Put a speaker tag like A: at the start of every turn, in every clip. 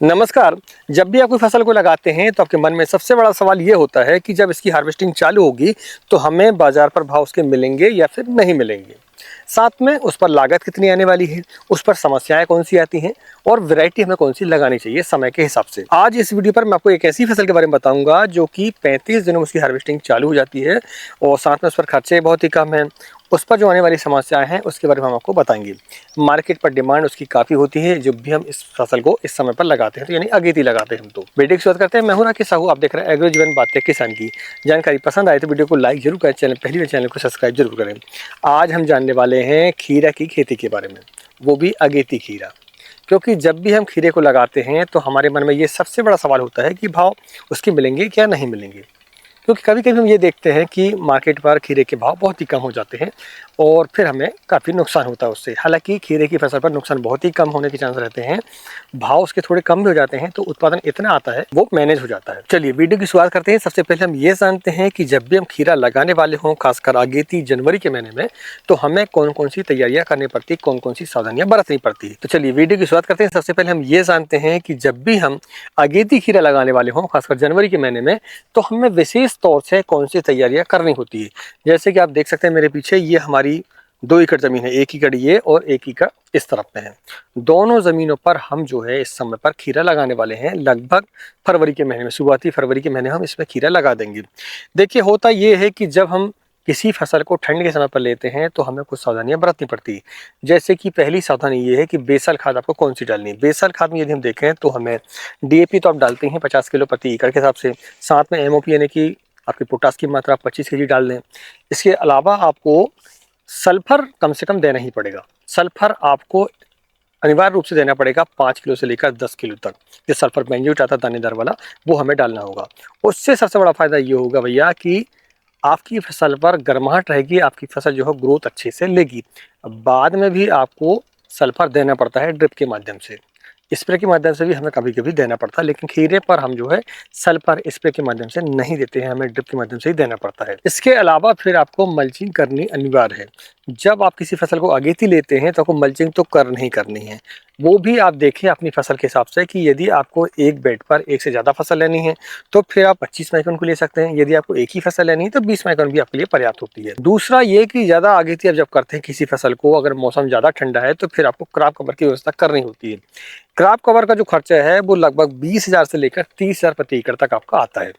A: नमस्कार। जब भी आप कोई फसल को लगाते हैं तो आपके मन में सबसे बड़ा सवाल ये होता है कि जब इसकी हार्वेस्टिंग चालू होगी तो हमें बाजार पर भाव उसके मिलेंगे या फिर नहीं मिलेंगे। साथ में उस पर लागत कितनी आने वाली है, उस पर समस्याएं कौन सी आती हैं और वैरायटी हमें कौन सी लगानी चाहिए समय के हिसाब से। आज इस वीडियो पर मैं आपको एक ऐसी फसल के बारे में बताऊंगा जो कि 35 दिनों में उसकी हार्वेस्टिंग चालू हो जाती है और साथ में उस पर खर्चे बहुत ही कम है। उस पर जो आने वाली समस्याएं हैं उसके बारे में हम आपको बताएंगे। मार्केट पर डिमांड उसकी काफ़ी होती है जब भी हम इस फसल को इस समय पर लगाते हैं, तो यानी अगेती लगाते हैं हम। तो वीडियो की शुरुआत करते हैं। मैं हूं राकेश साहू, आप देख रहे हैं एग्रो जीवन बातें किसान की। जानकारी पसंद आए तो वीडियो को लाइक जरूर करें, पहली बार चैनल को सब्सक्राइब जरूर करें। आज हम जानने वाले हैं खीरा की खेती के बारे में, वो भी अगेती खीरा। क्योंकि जब भी हम खीरे को लगाते हैं तो हमारे मन में ये सबसे बड़ा सवाल होता है कि भाव उसके मिलेंगे क्या नहीं मिलेंगे। क्योंकि कभी कभी हम ये देखते हैं कि मार्केट पर खीरे के भाव बहुत ही कम हो जाते हैं और फिर हमें काफ़ी नुकसान होता है उससे। हालांकि खीरे की फसल पर नुकसान बहुत ही कम होने के चांस रहते हैं, भाव उसके थोड़े कम भी हो जाते हैं तो उत्पादन इतना आता है वो मैनेज हो जाता है। चलिए वीडियो की शुरुआत करते हैं। सबसे पहले हम ये जानते हैं कि जब भी हम खीरा लगाने वाले हों, खासकर अगेती जनवरी के महीने में, तो हमें कौन कौन सी तैयारियां करनी पड़ती, कौन कौन सी सावधानियां बरतनी पड़ती। तो चलिए वीडियो की शुरुआत करते हैं। सबसे पहले हम ये जानते हैं कि जब भी हम अगेती खीरा लगाने वाले हों, खासकर जनवरी के महीने में, तो हमें विशेष तौर से कौन सी तैयारियां करनी होती है। जैसे कि आप देख सकते हैं मेरे पीछे, ये हमारी 2 एकड़ जमीन है, 1 एकड़ ये और 1 एकड़ इस तरफ में है। दोनों जमीनों पर हम जो है इस समय पर खीरा लगाने वाले हैं। लगभग फरवरी के महीने में, शुरुआती फरवरी के महीने हम इसमें खीरा लगा देंगे। देखिए होता ये है कि जब हम किसी फसल को ठंड के समय पर लेते हैं तो हमें कुछ सावधानियां बरतनी पड़ती है। जैसे कि पहली सावधानी ये है कि बेसल खाद आपको कौन सी डालनी है। बेसल खाद में यदि हम देखें तो हमें डीएपी तो आप डालते हैं 50 किलो प्रति एकड़ के हिसाब से, साथ में एमओपी यानी कि आपकी पोटास की मात्रा 25 केजी डाल दें। इसके अलावा आपको सल्फर कम से कम देना ही पड़ेगा। सल्फर आपको अनिवार्य रूप से देना पड़ेगा 5 किलो से लेकर 10 किलो तक। जो सल्फर बेंजोएट आता है दानेदार वाला, वो हमें डालना होगा। उससे सबसे बड़ा फायदा ये होगा भैया कि आपकी फसल पर गर्माहट रहेगी, आपकी फसल जो है ग्रोथ अच्छे से लेगी। बाद में भी आपको सल्फर देना पड़ता है ड्रिप के माध्यम से, स्प्रे के माध्यम से भी हमें कभी कभी देना पड़ता है, लेकिन खीरे पर हम जो है सल्फर स्प्रे के माध्यम से नहीं देते हैं, हमें ड्रिप के माध्यम से ही देना पड़ता है। इसके अलावा फिर आपको मल्चिंग करनी अनिवार्य है। जब आप किसी फसल को अगेती लेते हैं तो आपको मल्चिंग तो करनी ही करनी है। वो भी आप देखें अपनी फसल के हिसाब से कि यदि आपको एक बेड पर एक से ज़्यादा फसल लेनी है तो फिर आप 25 माइक्रोन को ले सकते हैं। यदि आपको एक ही फसल लेनी है तो 20 माइक्रोन भी आपके लिए पर्याप्त होती है। दूसरा ये कि ज़्यादा अगेती आप जब करते हैं किसी फसल को, अगर मौसम ज़्यादा ठंडा है तो फिर आपको क्रॉप कवर की व्यवस्था करनी होती है। क्रॉप कवर का जो खर्चा है वो लगभग 20,000 से लेकर 30,000 प्रति एकड़ तक आपका आता है।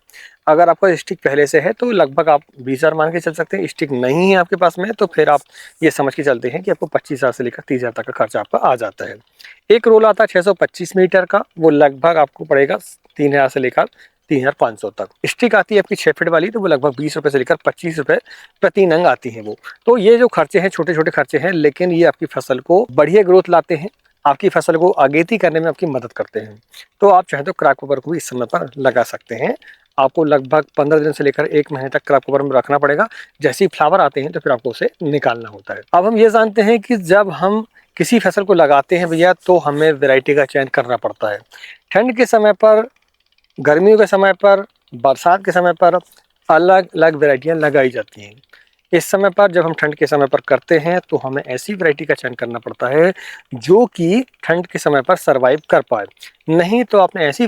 A: अगर आपका स्टिक पहले से है तो लगभग आप 20,000 मान के चल सकते हैं। स्टिक नहीं है आपके पास में तो फिर आप ये समझ के चलते हैं कि आपको 25,000 से लेकर 30,000 तक का खर्चा आपका आ जाता है। एक रोल आता है 625 मीटर का, वो लगभग आपको पड़ेगा 3,000 से लेकर 3,500 तक। स्टिक आती है आपकी 6 फीट वाली, तो वो लगभग 20 रुपए से लेकर 25 रुपए प्रति नंग आती है वो। तो ये जो खर्चे हैं छोटे छोटे खर्चे हैं, लेकिन ये आपकी फसल को बढ़िया ग्रोथ लाते हैं, आपकी फसल को अगेती करने में आपकी मदद करते हैं। तो आप चाहे तो क्रॉप कवर को भी इस समय पर लगा सकते हैं। आपको लगभग 15 दिन से लेकर 1 महीने तक क्रॉप कवर में रखना पड़ेगा। जैसे ही फ्लावर आते हैं तो फिर आपको उसे निकालना होता है। अब हम ये जानते हैं कि जब हम किसी फसल को लगाते हैं भैया तो हमें वैरायटी का चयन करना पड़ता है। ठंड के समय पर, गर्मियों के समय पर, बरसात के समय पर अलग अलग वैरायटियाँ लगाई जाती हैं। इस समय पर जब हम ठंड के समय पर करते हैं तो हमें ऐसी वैरायटी का चयन करना पड़ता है जो कि ठंड के समय पर सरवाइव कर पाए। नहीं तो आपने ऐसी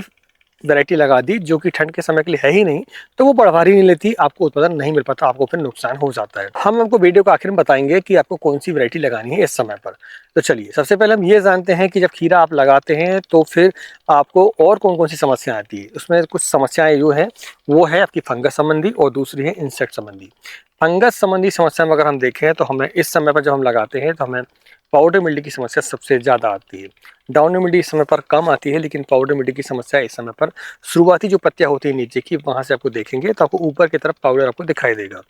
A: वैरायटी लगा दी जो कि ठंड के समय के लिए है ही नहीं, तो वो बढ़वारी नहीं लेती, आपको उत्पादन नहीं मिल पाता, आपको फिर नुकसान हो जाता है। हम आपको वीडियो को आखिर में बताएंगे कि आपको कौन सी वैरायटी लगानी है इस समय पर। तो चलिए सबसे पहले हम ये जानते हैं कि जब खीरा आप लगाते हैं तो फिर आपको और कौन कौन सी समस्या आती है। उसमें कुछ समस्याएं जो है वो है आपकी फंगस संबंधी और दूसरी है इंसेक्ट संबंधी। फंगस संबंधी समस्या में अगर हम देखें तो हमें इस समय पर जब हम लगाते हैं तो हमें पाउडर मिल्डी की समस्या सबसे ज़्यादा आती है। डाउनी मिल्डी इस समय पर कम आती है, लेकिन पाउडर मिल्डी की समस्या इस समय पर, शुरुआती जो पत्तियां होती है नीचे की, वहां से आपको देखेंगे तो आपको ऊपर की तरफ पाउडर आपको दिखाई देगा।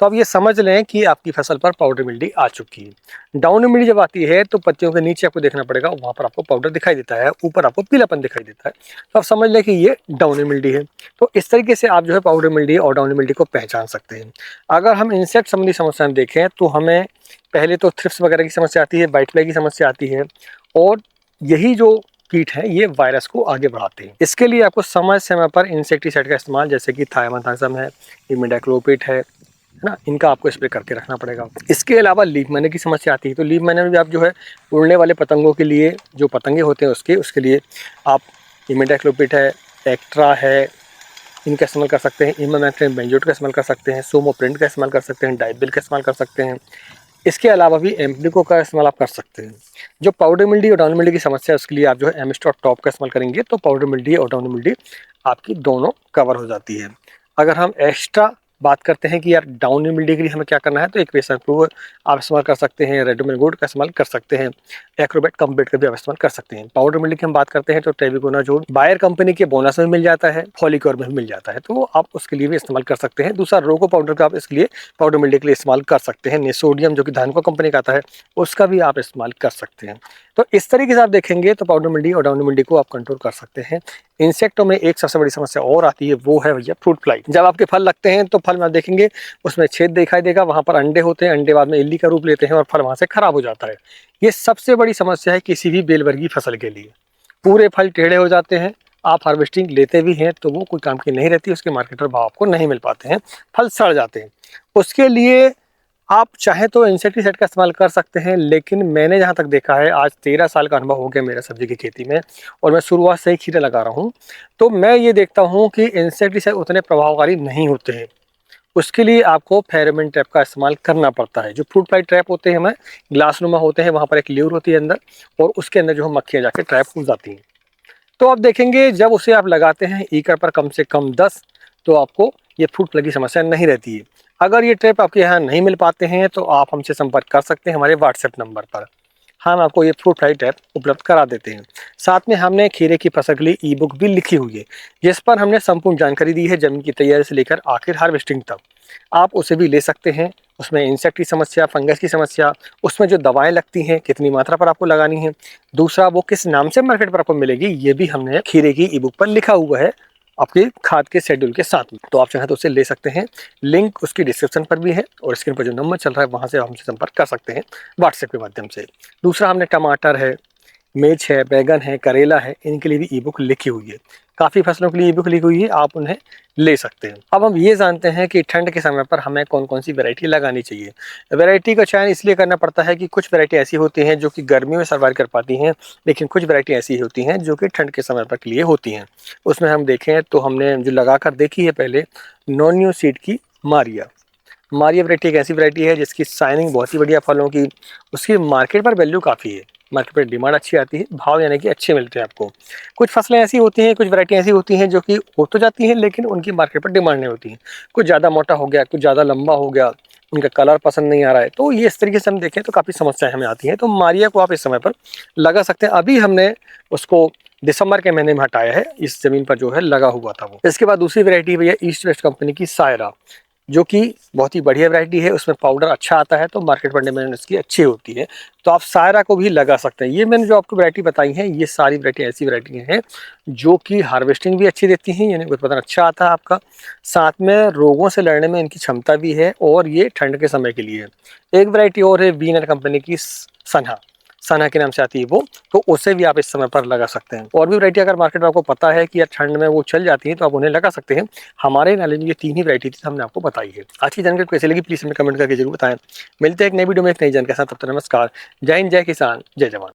A: तो आप ये समझ लें कि आपकी फसल पर पाउडर मिल्डी आ चुकी है। डाउनी मिल्डी जब आती है तो पत्तियों के नीचे आपको देखना पड़ेगा, वहां पर आपको पाउडर दिखाई देता है, ऊपर आपको पीलापन दिखाई देता है, तो आप समझ लें कि ये डाउनी मिल्डी है। तो इस तरीके से आप जो है पाउडर मिल्डी और डाउनी मिल्डी को पहचान सकते हैं। अगर हम इंसेक्ट संबंधी समस्याएं देखें तो हमें पहले तो थ्रिप्स वगैरह की समस्या आती है, व्हाइट फ्लाई की समस्या आती है, और यही जो कीट है ये वायरस को आगे बढ़ाते हैं। इसके लिए आपको समय समय पर इंसेक्टिसाइड का इस्तेमाल, जैसे कि थायमाथाक्सम है, इमिडाक्लोपिड है ना, इनका आपको स्प्रे करके रखना पड़ेगा। इसके अलावा लीफ मैनर की समस्या आती है, तो लीफ मैनर में भी आप जो है उड़ने वाले पतंगों के लिए, जो पतंगे होते हैं उसके लिए आप इमिडाक्लोपिड है, एक्ट्रा है, इनका इस्तेमाल कर सकते हैं। इमामेक्टिन बेंजोएट का इस्तेमाल कर सकते हैं, सोमोप्रिंट का इस्तेमाल कर सकते हैं, डाइबिल का इस्तेमाल कर सकते हैं। इसके अलावा भी एम्प्लिको का इस्तेमाल आप कर सकते हैं। जो पाउडर मिल्डी और डाउन मिल्डी की समस्या है उसके लिए आप जो है एमिस्टॉप टॉप का इस्तेमाल करेंगे तो पाउडर मिल्डी और डाउन मिल्डी आपकी दोनों कवर हो जाती है। अगर हम एक्स्ट्रा बात करते हैं कि यार डाउन मिल्डी के लिए हमें क्या करना है, तो एक पेशेंट प्रूव आप इस्तेमाल कर सकते हैं, रेडोमिल गोल्ड का इस्तेमाल कर सकते हैं, एक्रोबेट कम्प्लीट का भी आप इस्तेमाल कर सकते हैं। पाउडर मिल्डी की हम बात करते हैं तो ट्रेविगोना जो बायर कंपनी के बोनस में मिल जाता है, फॉलिक्योर में भी मिल जाता है, तो आप उसके लिए भी इस्तेमाल कर सकते हैं। दूसरा रोको पाउडर का आप इसके लिए पाउडर मिल्डी के लिए इस्तेमाल कर सकते हैं। नेसोडियम जो कि धानुका कंपनी का आता है उसका भी आप इस्तेमाल कर सकते हैं। तो इस तरीके से आप देखेंगे तो पाउडर मिल्डी और डाउन मिल्डी को आप कंट्रोल कर सकते हैं। इंसेक्टों में एक सबसे बड़ी समस्या और आती है, वो है भैया फ्रूट फ्लाई। जब आपके फल लगते हैं तो फल में आप देखेंगे उसमें छेद दिखाई देगा, वहां पर अंडे होते हैं, अंडे बाद में इल्ली का रूप लेते हैं और फल वहां से खराब हो जाता है। ये सबसे बड़ी समस्या है किसी भी बेलवर्गीय फसल के लिए। पूरे फल टेढ़े हो जाते हैं, आप हार्वेस्टिंग लेते भी हैं तो वो कोई काम की नहीं रहती, उसके मार्केट पर भाव आपको नहीं मिल पाते हैं, फल सड़ जाते हैं। उसके लिए आप चाहे तो इंसेक्टिसाइड का इस्तेमाल कर सकते हैं, लेकिन मैंने जहाँ तक देखा है, आज 13 साल का अनुभव हो गया मेरा सब्जी की खेती में और मैं शुरुआत से ही खीरे लगा रहा हूँ, तो मैं ये देखता हूँ कि इंसेक्टिसाइड उतने प्रभावकारी नहीं होते हैं। उसके लिए आपको फेरोमोन ट्रैप का इस्तेमाल करना पड़ता है। जो फ्रूट फ्लाई ट्रैप होते हैं हमें ग्लास नुमा होते हैं, वहाँ पर एक ल्यूर होती है अंदर और उसके अंदर जो है मक्खियाँ जाके ट्रैप हो जाती हैं। तो आप देखेंगे जब उसे आप लगाते हैं एकड़ पर कम से कम 10, तो आपको ये फ्रूट फ्लाई की समस्या नहीं रहती है। अगर ये ट्रैप आपके यहाँ नहीं मिल पाते हैं तो आप हमसे संपर्क कर सकते हैं हमारे व्हाट्सएप नंबर पर, हम आपको ये फ्रूट फ्लाई ट्रैप उपलब्ध करा देते हैं। साथ में हमने खीरे की फसल के लिए ई बुक भी लिखी हुई है, जिस पर हमने संपूर्ण जानकारी दी है जमीन की तैयारी से लेकर आखिर हार्वेस्टिंग तक। आप उसे भी ले सकते हैं। उसमें इंसेक्ट की समस्या, फंगस की समस्या, उसमें जो दवाएं लगती हैं कितनी मात्रा पर आपको लगानी है, दूसरा वो किस नाम से मार्केट पर आपको मिलेगी, ये भी हमने खीरे की ई बुक पर लिखा हुआ है आपके खाद के शेड्यूल के साथ में। तो आप चाहें तो उसे ले सकते हैं, लिंक उसकी डिस्क्रिप्शन पर भी है और स्क्रीन पर जो नंबर चल रहा है वहाँ से हमसे संपर्क कर सकते हैं व्हाट्सएप के माध्यम से। दूसरा हमने टमाटर है, मिर्च है, बैगन है, करेला है, इनके लिए भी ई बुक लिखी हुई है। काफ़ी फसलों के लिए ई बुक लिखी हुई है, आप उन्हें ले सकते हैं। अब हम ये जानते हैं कि ठंड के समय पर हमें कौन कौन सी वैरायटी लगानी चाहिए। वैरायटी का चयन इसलिए करना पड़ता है कि कुछ वैरायटी ऐसी होती हैं जो कि गर्मी में सर्वाइव कर पाती हैं, लेकिन कुछ वैरायटी ऐसी होती हैं जो कि ठंड के समय पर के लिए होती हैं। उसमें हम देखें तो हमने जो लगा कर देखी है पहले, नॉन सीड की मारिया। मारिया वैरायटी एक ऐसी वैरायटी है जिसकी शाइनिंग बहुत ही बढ़िया फलों की, उसकी मार्केट पर वैल्यू काफ़ी है, मार्केट पर डिमांड अच्छी आती है, भाव यानी कि अच्छे मिलते हैं आपको। कुछ फसलें ऐसी होती हैं, कुछ वैरायटी ऐसी होती हैं जो कि हो तो जाती हैं लेकिन उनकी मार्केट पर डिमांड नहीं होती है। कुछ ज़्यादा मोटा हो गया, कुछ ज़्यादा लंबा हो गया, उनका कलर पसंद नहीं आ रहा है, तो ये इस तरीके से हम देखें तो काफ़ी समस्याएं हमें आती हैं। तो मारिया को आप इस समय पर लगा सकते हैं। अभी हमने उसको दिसंबर के महीने में हटाया है, इस जमीन पर जो है लगा हुआ था वो। इसके बाद दूसरी वैरायटी भैया ईस्ट वेस्ट कंपनी की सायरा, जो कि बहुत ही बढ़िया वैरायटी है, उसमें पाउडर अच्छा आता है तो मार्केट पर डिमांड इसकी अच्छी होती है, तो आप सायरा को भी लगा सकते हैं। ये मैंने जो आपको वैरायटी बताई है ये सारी वैरायटी ऐसी वैरायटी हैं जो कि हार्वेस्टिंग भी अच्छी देती हैं, यानी उत्पादन अच्छा आता है आपका, साथ में रोगों से लड़ने में इनकी क्षमता भी है और ये ठंड के समय के लिए है। एक वैरायटी और है वीनर कंपनी की सना, सना के नाम से आती है वो, तो उसे भी आप इस समय पर लगा सकते हैं। और भी वैरायटी अगर मार्केट में आपको पता है कि यार ठंड में वो चल जाती है तो आप उन्हें लगा सकते हैं। हमारे नॉलेज में ये 3 ही वैरायटी थी, हमने आपको बताई है। आज की जानकारी कैसी लगी प्लीज हमें कमेंट करके जरूर बताएं। मिलते हैं एक नई वीडियो में एक नई जानकारी के साथ, तब तक नमस्कार, जय हिंद, जय किसान, जय जवान।